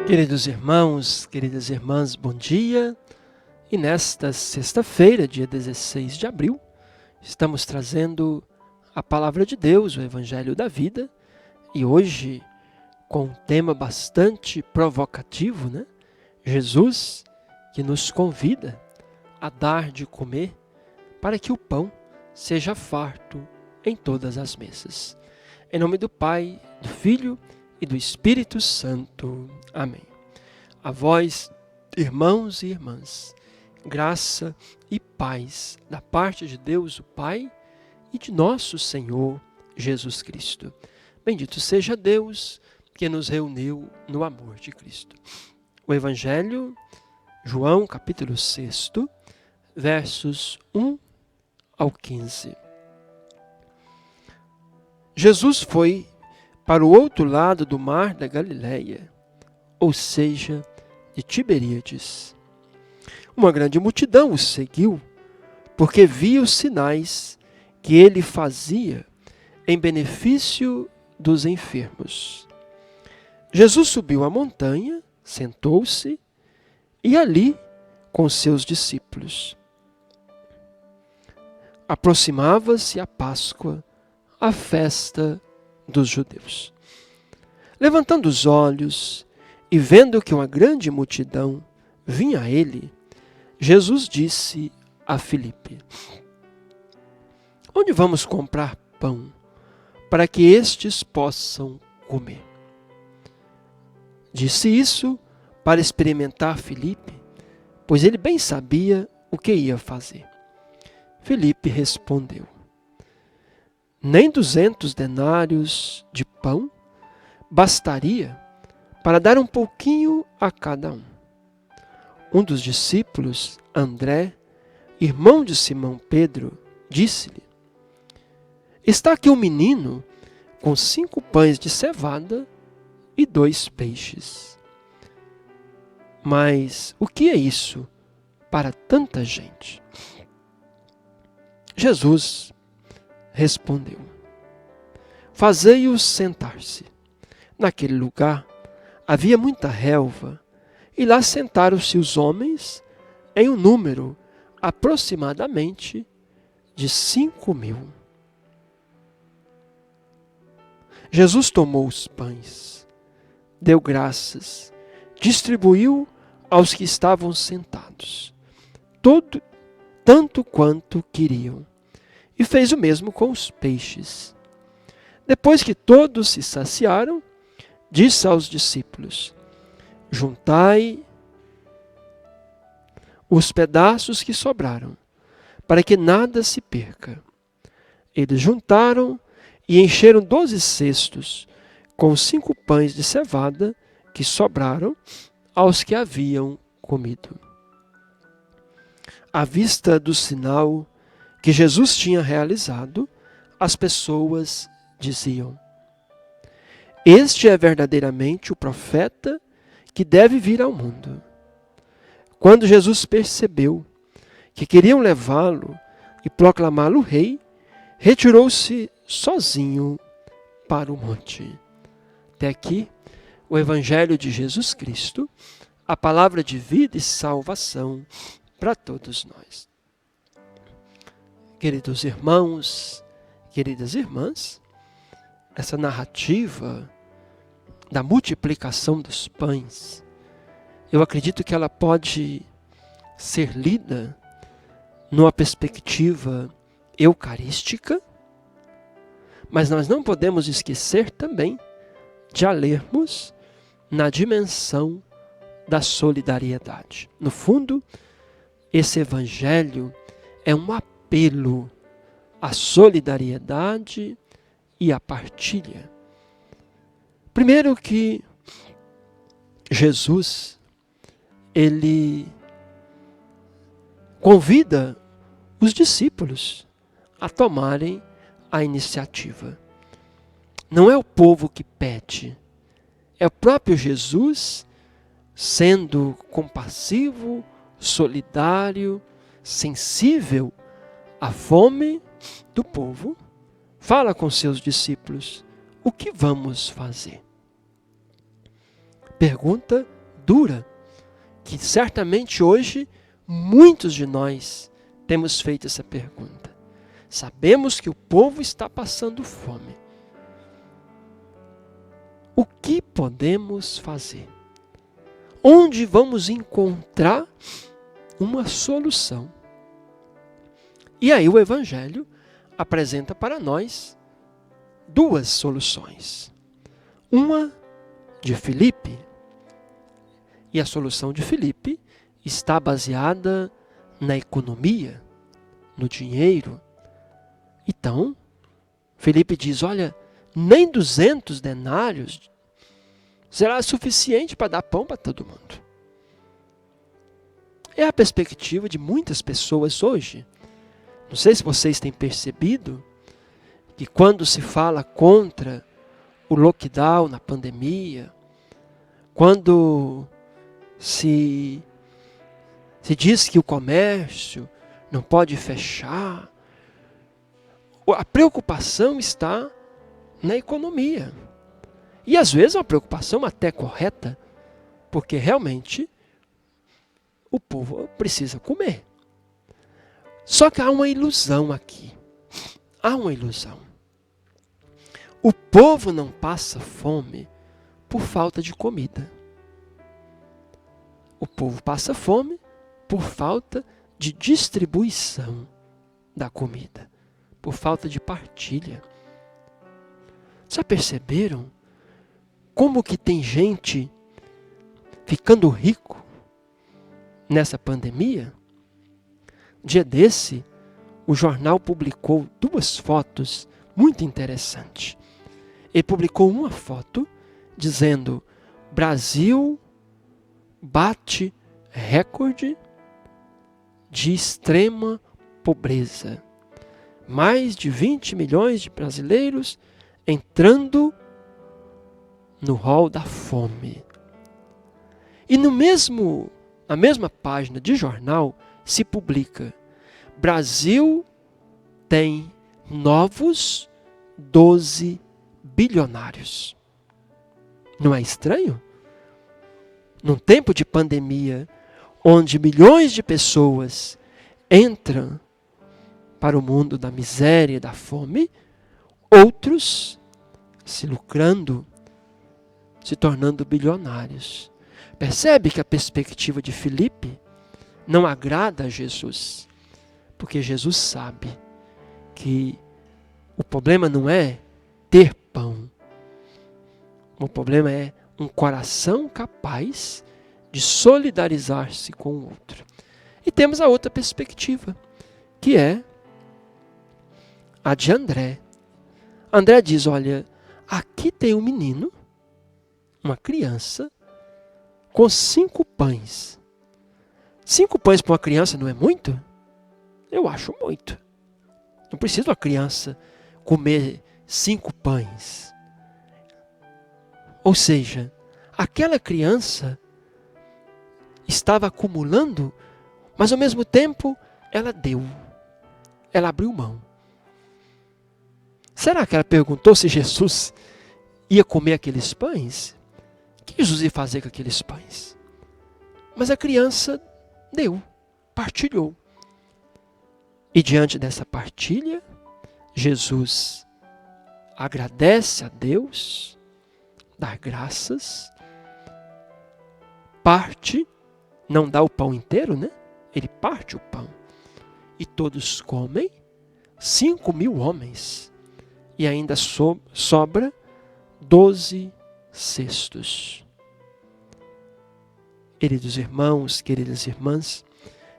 Queridos irmãos, queridas irmãs, bom dia. E nesta sexta-feira, dia 16 de abril, estamos trazendo a Palavra de Deus, o Evangelho da Vida. E hoje, com um tema bastante provocativo, né? Jesus, que nos convida a dar de comer para que o pão seja farto em todas as mesas. Em nome do Pai, do Filho e do Espírito Santo. Amém. A vós, irmãos e irmãs, graça e paz da parte de Deus, o Pai, e de nosso Senhor Jesus Cristo. Bendito seja Deus que nos reuniu no amor de Cristo. O Evangelho, João, capítulo 6, versos 1 ao 15. Jesus foi para o outro lado do mar da Galileia, ou seja, de Tiberíades. Uma grande multidão o seguiu, porque via os sinais que ele fazia em benefício dos enfermos. Jesus subiu a montanha, sentou-se, e ali com seus discípulos. Aproximava-se a Páscoa, a festa dos judeus. Levantando os olhos e vendo que uma grande multidão vinha a ele, Jesus disse a Filipe: onde vamos comprar pão para que estes possam comer? Disse isso para experimentar Filipe, pois ele bem sabia o que ia fazer. Filipe respondeu: nem 200 denários de pão bastaria para dar um pouquinho a cada um. Um dos discípulos, André, irmão de Simão Pedro, disse-lhe: está aqui um menino com 5 pães de cevada e 2 peixes. Mas o que é isso para tanta gente? Jesus respondeu: fazei-os sentar-se. Naquele lugar havia muita relva, e lá sentaram-se os homens em um número aproximadamente de 5.000. Jesus tomou os pães, deu graças, distribuiu aos que estavam sentados, tanto quanto queriam, e fez o mesmo com os peixes. Depois que todos se saciaram, disse aos discípulos: juntai os pedaços que sobraram, para que nada se perca. Eles juntaram e encheram 12 cestos com os 5 pães de cevada que sobraram aos que haviam comido. À vista do sinal que Jesus tinha realizado, as pessoas diziam: este é verdadeiramente o profeta que deve vir ao mundo. Quando Jesus percebeu que queriam levá-lo e proclamá-lo rei, retirou-se sozinho para o monte. Até aqui, o Evangelho de Jesus Cristo, a palavra de vida e salvação para todos nós. Queridos irmãos, queridas irmãs, essa narrativa da multiplicação dos pães, eu acredito que ela pode ser lida numa perspectiva eucarística, mas nós não podemos esquecer também de a lermos na dimensão da solidariedade. No fundo, esse evangelho é um apelo à solidariedade e à partilha. Primeiro que Jesus, ele convida os discípulos a tomarem a iniciativa. Não é o povo que pede, é o próprio Jesus sendo compassivo, solidário, sensível à fome do povo, fala com seus discípulos: o que vamos fazer? Pergunta dura que certamente hoje muitos de nós temos feito essa pergunta. Sabemos que o povo está passando fome. O que podemos fazer? Onde vamos encontrar uma solução? E aí o Evangelho apresenta para nós duas soluções. Uma de Filipe, e a solução de Filipe está baseada na economia, no dinheiro. Então, Filipe diz, olha, nem 200 denários será suficiente para dar pão para todo mundo. É a perspectiva de muitas pessoas hoje. Não sei se vocês têm percebido que quando se fala contra o lockdown na pandemia, quando se diz que o comércio não pode fechar, a preocupação está na economia. E às vezes é uma preocupação até correta, porque realmente o povo precisa comer. Só que há uma ilusão aqui. Há uma ilusão. O povo não passa fome por falta de comida. O povo passa fome por falta de distribuição da comida, por falta de partilha. Já perceberam como que tem gente ficando rico nessa pandemia? Dia desse, o jornal publicou duas fotos muito interessantes. Ele publicou uma foto dizendo: Brasil bate recorde de extrema pobreza. Mais de 20 milhões de brasileiros entrando no rol da fome. E na mesma página de jornal se publica: Brasil tem novos 12 bilionários. Não é estranho? Num tempo de pandemia, onde milhões de pessoas entram para o mundo da miséria e da fome, outros se lucrando, se tornando bilionários. Percebe que a perspectiva de Filipe não agrada a Jesus, porque Jesus sabe que o problema não é ter pão, o problema é um coração capaz de solidarizar-se com o outro. E temos a outra perspectiva, que é a de André. André diz, olha, aqui tem um menino, uma criança, com 5 pães. 5 pães para uma criança não é muito? Eu acho muito. Não precisa uma criança comer 5 pães. Ou seja, aquela criança estava acumulando, mas ao mesmo tempo ela deu. Ela abriu mão. Será que ela perguntou se Jesus ia comer aqueles pães? O que Jesus ia fazer com aqueles pães? Mas a criança deu, partilhou. E diante dessa partilha, Jesus agradece a Deus, dá graças, parte, não dá o pão inteiro, né? Ele parte o pão. E todos comem, 5.000 homens. E ainda sobra 12 cestos. Queridos irmãos, queridas irmãs,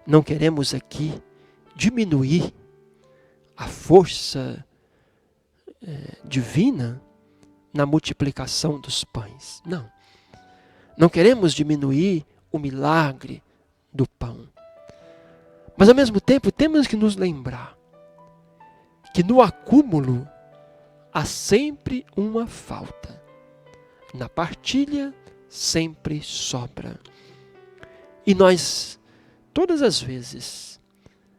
não queremos aqui diminuir a força divina na multiplicação dos pães. Não. Não queremos diminuir o milagre do pão. Mas ao mesmo tempo temos que nos lembrar que no acúmulo há sempre uma falta. Na partilha sempre sobra. E nós, todas as vezes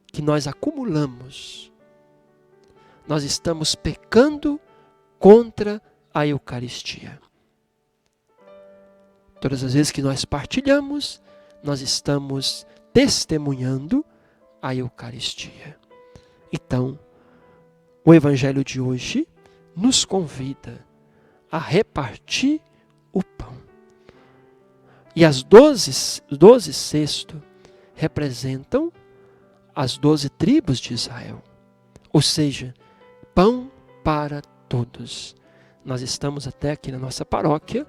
que nós acumulamos, nós estamos pecando contra a Eucaristia. Todas as vezes que nós partilhamos, nós estamos testemunhando a Eucaristia. Então, o Evangelho de hoje nos convida a repartir o pão. E as 12 cestos representam as 12 tribos de Israel. Ou seja, pão para todos. Nós estamos até aqui na nossa paróquia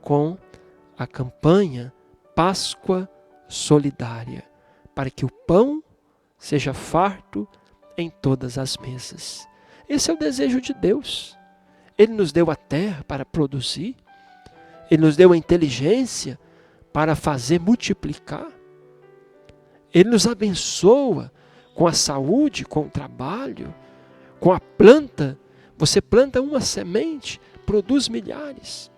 com a campanha Páscoa Solidária, para que o pão seja farto em todas as mesas. Esse é o desejo de Deus. Ele nos deu a terra para produzir, Ele nos deu a inteligência para fazer multiplicar, Ele nos abençoa com a saúde, com o trabalho, com a planta. Você planta uma semente, produz milhares.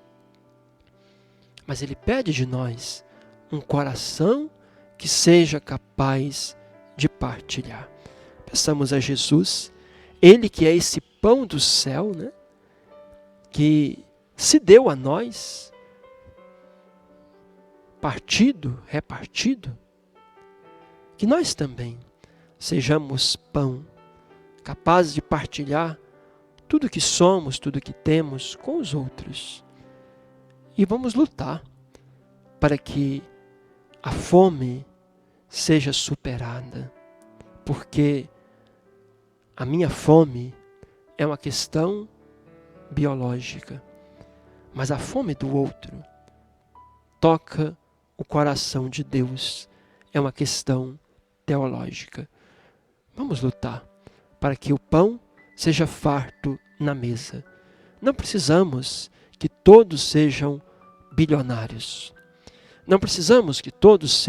Mas Ele pede de nós um coração que seja capaz de partilhar. Peçamos a Jesus, Ele que é esse pão do céu, né? Que se deu a nós, partido, repartido, que nós também sejamos pão, capazes de partilhar tudo que somos, tudo que temos com os outros. E vamos lutar para que a fome seja superada, porque a minha fome é uma questão biológica, mas a fome do outro toca o coração de Deus, é uma questão teológica. Vamos lutar para que o pão seja farto na mesa. Não precisamos que todos sejam bilionários. Não precisamos que todos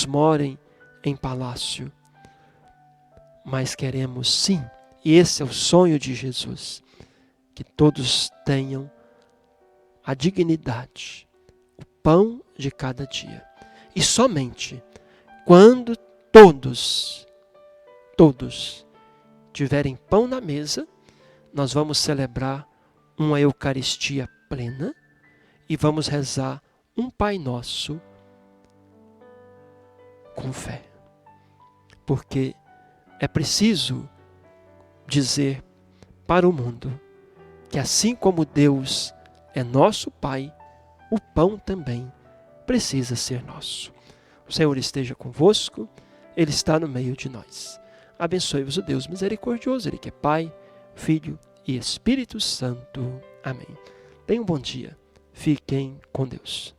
morem em palácio. Mas queremos sim, e esse é o sonho de Jesus, que todos tenham a dignidade, o pão de cada dia. E somente quando todos tiverem pão na mesa, nós vamos celebrar uma Eucaristia plena e vamos rezar um Pai Nosso com fé. Porque é preciso dizer para o mundo que assim como Deus é nosso Pai, o pão também precisa ser nosso. O Senhor esteja convosco, Ele está no meio de nós. Abençoe-vos o Deus misericordioso, Ele que é Pai, Filho e Espírito Santo. Amém. Tenham um bom dia. Fiquem com Deus.